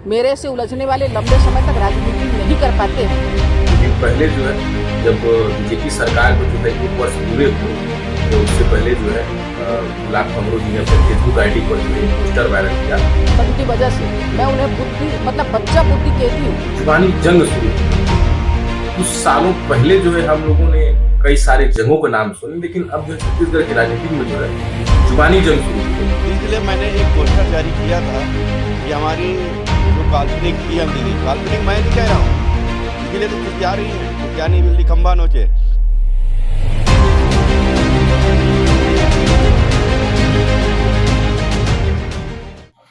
मेरे से उलझने वाले लंबे समय तक राजनीति नहीं कर पाते हैं। लेकिन पहले जो है जब बीजेपी सरकार को जो है 1 वर्ष पूरे हुए तो उससे पहले जो है गुलाब कमरो जी ने अपने फेसबुक आईडी पर जो है पोस्टर वायरल किया। उनकी वजह से मैं उन्हें बुद्धि मतलब बच्चा बुद्धि कहती हूँ। जुबानी जंग शुरू हुई। कुछ सालों पहले जो है हम लोगों ने कई सारे जंगों का नाम सुने, लेकिन अब जो छत्तीसगढ़ की राजनीति में जो है जुबानी जंग शुरू हुई। इसलिए मैंने एक पोस्टर जारी किया था कि हमारी जो काल्पनिक पीएम दीदी, काल्पनिक मैं नहीं कह रहा हूँ, इसके लिए तो कुछ जा रही है, क्या नहीं बिल्ली खंबा नोचे।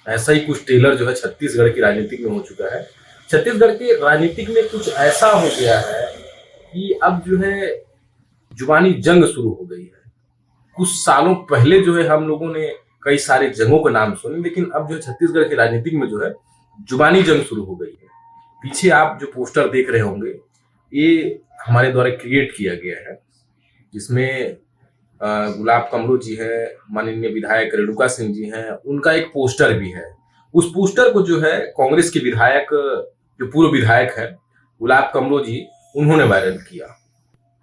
ऐसा ही कुछ टेलर जो है छत्तीसगढ़ की राजनीतिक में हो चुका है। छत्तीसगढ़ के राजनीतिक में कुछ ऐसा हो गया है कि अब जो है जुबानी जंग शुरू हो गई है। कुछ सालों पहले जो है हम लोगों ने कई सारे जंगों का नाम सुने, लेकिन अब जो है छत्तीसगढ़ की राजनीतिक में जो है जुबानी जंग शुरू हो गई है। पीछे आप जो पोस्टर देख रहे होंगे ये हमारे द्वारा क्रिएट किया गया है, जिसमें गुलाब कमरो जी हैं, माननीय विधायक रेणुका सिंह जी हैं, उनका एक पोस्टर भी है। उस पोस्टर को जो है कांग्रेस के विधायक जो पूर्व विधायक है गुलाब कमरो जी, उन्होंने वायरल किया।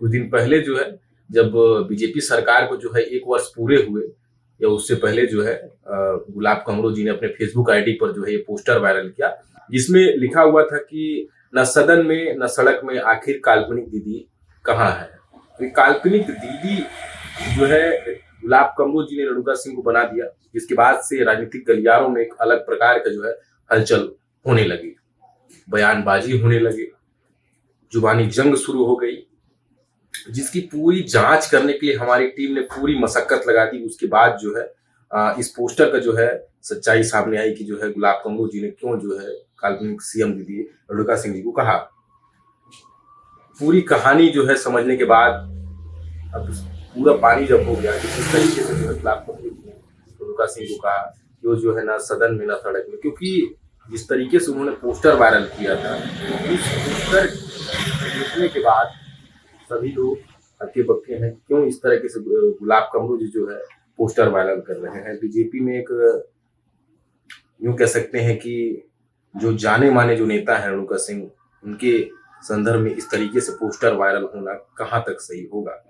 कुछ दिन पहले जो है जब बीजेपी सरकार को जो है 1 वर्ष पूरे हुए या उससे पहले जो है गुलाब कमरो जी ने अपने फेसबुक आईडी पर जो है ये पोस्टर वायरल किया, जिसमें लिखा हुआ था कि न सदन में न सड़क में आखिर काल्पनिक दीदी कहाँ है। तो काल्पनिक दीदी जो है गुलाब कमरो जी ने रेणुका सिंह को बना दिया, जिसके बाद से राजनीतिक गलियारों में एक अलग प्रकार का जो है हलचल होने लगी, बयानबाजी होने लगे, जुबानी जंग शुरू हो गई, जिसकी पूरी जांच करने के लिए हमारी टीम ने पूरी मशक्कत लगा दी। उसके बाद जो है इस पोस्टर का जो है सच्चाई सामने आई कि जो है गुलाब कमरो जी ने क्यों जो है काल्पनिक सीएम दीदी रेणुका सिंह जी को कहा। पूरी कहानी जो है समझने के बाद अब पूरा पानी जब हो गया कि किस तरीके से जो है गुलाब कमरो जी ने रेणुका सिंह को कहा कि वो जो है ना सदन में ना सड़क में, क्योंकि जिस तरीके से उन्होंने पोस्टर वायरल किया था, उस पोस्टर देखने के बाद सभी लोग हक्के बक्के हैं क्यों इस तरह से गुलाब कमरो जी जो है पोस्टर वायरल कर रहे हैं। बीजेपी में एक यूं कह सकते हैं कि जो जाने माने जो नेता है रेणुका सिंह, उनके संदर्भ में इस तरीके से पोस्टर वायरल होना कहाँ तक सही होगा।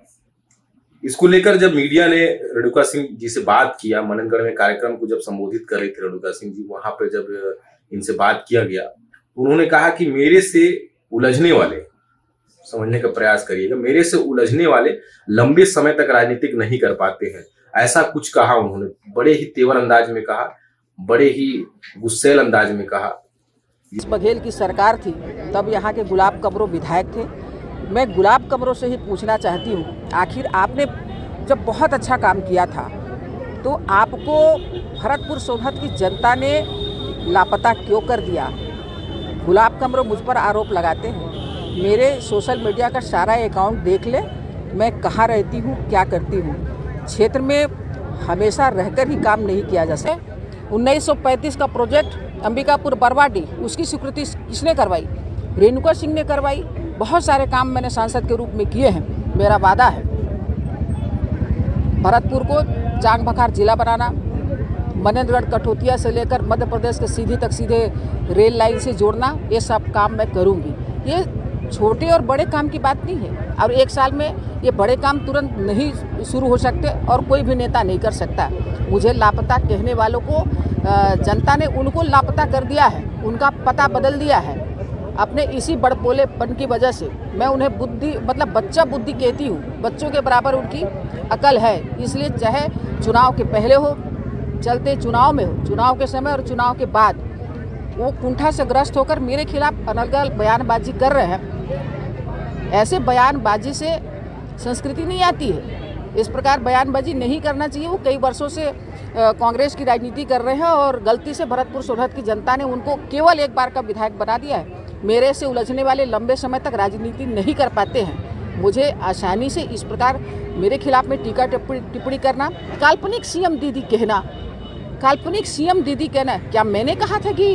इसको लेकर जब मीडिया ने रेणुका सिंह जी से बात किया, मननगढ़ में कार्यक्रम को जब संबोधित कर रहे थे रेणुका सिंह जी, वहां पर जब इनसे बात किया गया, उन्होंने कहा कि मेरे से उलझने वाले, समझने का प्रयास करिएगा, मेरे से उलझने वाले लंबे समय तक राजनीतिक नहीं कर पाते हैं, ऐसा कुछ कहा उन्होंने। बड़े ही तेवर अंदाज में कहा, बड़े ही गुस्सैल अंदाज में कहा। बघेल की सरकार थी तब यहाँ के गुलाब कमरो विधायक थे। मैं गुलाब कमरो से ही पूछना चाहती हूँ, आखिर आपने जब बहुत अच्छा काम किया था तो आपको भरतपुर सोनभद्र की जनता ने लापता क्यों कर दिया। गुलाब कमरो मुझ पर आरोप लगाते हैं। मेरे सोशल मीडिया का सारा अकाउंट देख ले, मैं कहाँ रहती हूँ, क्या करती हूँ। क्षेत्र में हमेशा रहकर ही काम नहीं किया जा सकता। 1935 का प्रोजेक्ट अंबिकापुर बरवाडी, उसकी स्वीकृति किसने करवाई? रेणुका सिंह ने करवाई। बहुत सारे काम मैंने सांसद के रूप में किए हैं। मेरा वादा है भरतपुर को चांग बखार जिला बनाना, मननगढ़ कठोतिया से लेकर मध्य प्रदेश के सीधी तक सीधे रेल लाइन से जोड़ना, ये सब काम मैं करूँगी। ये छोटे और बड़े काम की बात नहीं है, और 1 साल में ये बड़े काम तुरंत नहीं शुरू हो सकते और कोई भी नेता नहीं कर सकता। मुझे लापता कहने वालों को जनता ने उनको लापता कर दिया है, उनका पता बदल दिया है अपने इसी बड़पोलेपन की वजह से। मैं उन्हें बुद्धि मतलब बच्चा बुद्धि कहती हूँ। बच्चों के बराबर उनकी अकल है, इसलिए चाहे चुनाव के पहले हो, चलते चुनाव में हो, चुनाव के समय और चुनाव के बाद, वो कुंठा से ग्रस्त होकर मेरे खिलाफ अनर्गल बयानबाजी कर रहे हैं। ऐसे बयानबाजी से संस्कृति नहीं आती है, इस प्रकार बयानबाजी नहीं करना चाहिए। वो कई वर्षों से कांग्रेस की राजनीति कर रहे हैं और गलती से भरतपुर सोनभद्र की जनता ने उनको केवल 1 बार का विधायक बना दिया है। मेरे से उलझने वाले लंबे समय तक राजनीति नहीं कर पाते हैं। मुझे आसानी से इस प्रकार मेरे खिलाफ में टीका टिप्पणी करना, काल्पनिक सीएम दीदी कहना, काल्पनिक सीएम दीदी कहना। क्या मैंने कहा था कि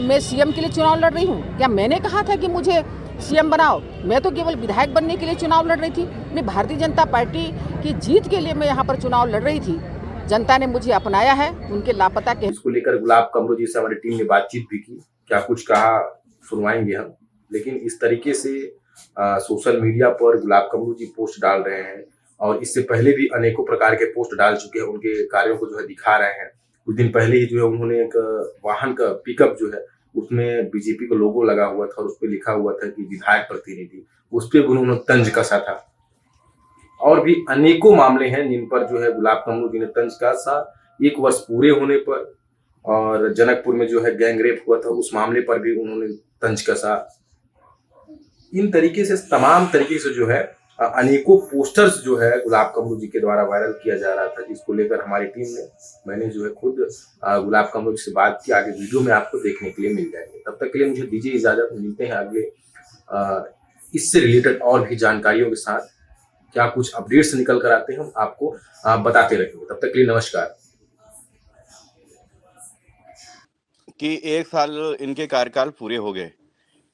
मैं सीएम के लिए चुनाव लड़ रही हूँ? क्या मैंने कहा था कि मुझे सीएम बनाओ? मैं तो केवल विधायक बनने के लिए चुनाव लड़ रही थी। मैं भारतीय जनता पार्टी की जीत के लिए मैं यहाँ पर चुनाव लड़ रही थी। जनता ने मुझे अपनाया है, उनके लापता के। इसको लेकर गुलाब कमरो जी से हमारी टीम ने बातचीत भी की। क्या कुछ कहा सुनवाएंगे हम। लेकिन इस तरीके से सोशल मीडिया पर गुलाब कमरू जी पोस्ट डाल रहे हैं और इससे पहले भी अनेकों प्रकार के पोस्ट डाल चुके हैं, उनके कार्यों को जो है दिखा रहे हैं। कुछ दिन पहले ही जो है उन्होंने एक वाहन का पिकअप जो है उसमें बीजेपी का लोगो लगा हुआ था और उस पर लिखा हुआ था कि विधायक प्रतिनिधि, उस पर उन्होंने तंज कसा था। और भी अनेकों मामले हैं जिन पर जो है गुलाब कमरू जी ने तंज कसा। 1 वर्ष पूरे होने पर और जनकपुर में जो है गैंग रेप हुआ था उस मामले पर भी उन्होंने तंज कसा। इन तरीके से तमाम तरीके से जो है अनेकों पोस्टर्स जो है गुलाब कमरू जी के द्वारा वायरल किया जा रहा था, जिसको लेकर हमारी टीम ने मैंने जो है खुद गुलाब कमरू जी से बात की। आगे वीडियो में आपको देखने के लिए मिल जाएंगे। तब तक के लिए मुझे दीजिए इजाजत, मिलते हैं अगले इससे रिलेटेड और भी जानकारियों के साथ। क्या कुछ अपडेट्स निकल कर आते हैं हम आपको बताते रहेंगे। तब तक के लिए नमस्कार। कि 1 साल इनके कार्यकाल पूरे हो गए।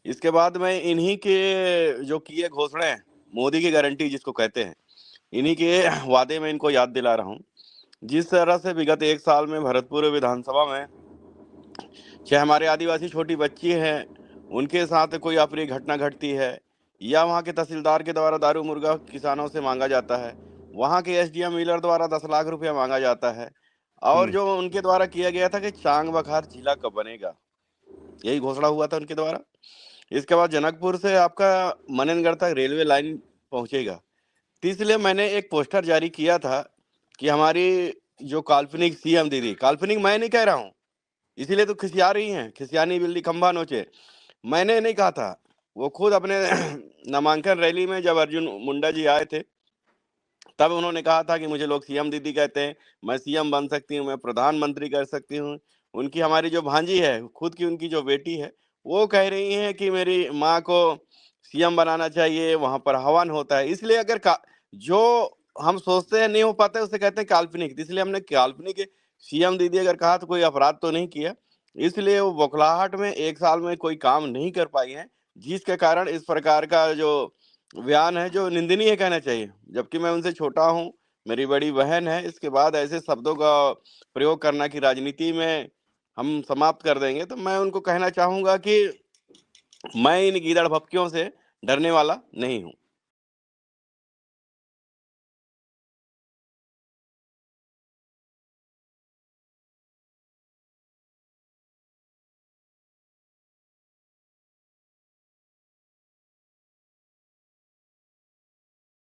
इसके बाद मैं इन्हीं के जो किए घोषणाएं, मोदी की गारंटी जिसको कहते हैं, इन्हीं के वादे में इनको याद दिला रहा हूँ। जिस तरह से विगत 1 साल में भरतपुर विधानसभा में चाहे हमारे आदिवासी छोटी बच्ची हैं, उनके साथ कोई अप्रिय घटना घटती है, या वहाँ के तहसीलदार के द्वारा दारू मुर्गा किसानों से मांगा जाता है, वहाँ के एसडीएम मिलर द्वारा 10 लाख रुपया मांगा जाता है, और जो उनके द्वारा किया गया था कि चांग बखार जिला कब बनेगा, यही घोषणा हुआ था उनके द्वारा। इसके बाद जनकपुर से आपका मननगढ़ तक रेलवे लाइन पहुंचेगा। तो इसलिए मैंने एक पोस्टर जारी किया था कि हमारी जो काल्पनिक सीएम दीदी, काल्पनिक मैं नहीं कह रहा हूँ, इसीलिए तो खिसिया रही हैं, खिसियानी बिल्ली खंभा नोचे, मैंने नहीं कहा था। वो खुद अपने नामांकन रैली में जब अर्जुन मुंडा जी आए थे, तब उन्होंने कहा था कि मुझे लोग सीएम दीदी कहते हैं, मैं सीएम बन सकती हूँ, मैं प्रधानमंत्री कर सकती हूँ। उनकी हमारी जो भांजी है, खुद की उनकी जो बेटी है, वो कह रही हैं कि मेरी माँ को सीएम बनाना चाहिए, वहां पर हवन होता है। इसलिए अगर जो हम सोचते हैं नहीं हो पाता है उसे कहते हैं काल्पनिक। इसलिए हमने काल्पनिक सीएम दीदी अगर कहा तो कोई अपराध तो नहीं किया। इसलिए वो बौखलाहट में 1 साल में कोई काम नहीं कर पाई है, जिसके कारण इस प्रकार का जो बयान है, जो निंदनीय कहना चाहिए। जबकि मैं उनसे छोटा हूँ, मेरी बड़ी बहन है, इसके बाद ऐसे शब्दों का प्रयोग करना कि राजनीति में हम समाप्त कर देंगे, तो मैं उनको कहना चाहूंगा कि मैं इन गीदड़ भपकियों से डरने वाला नहीं हूँ।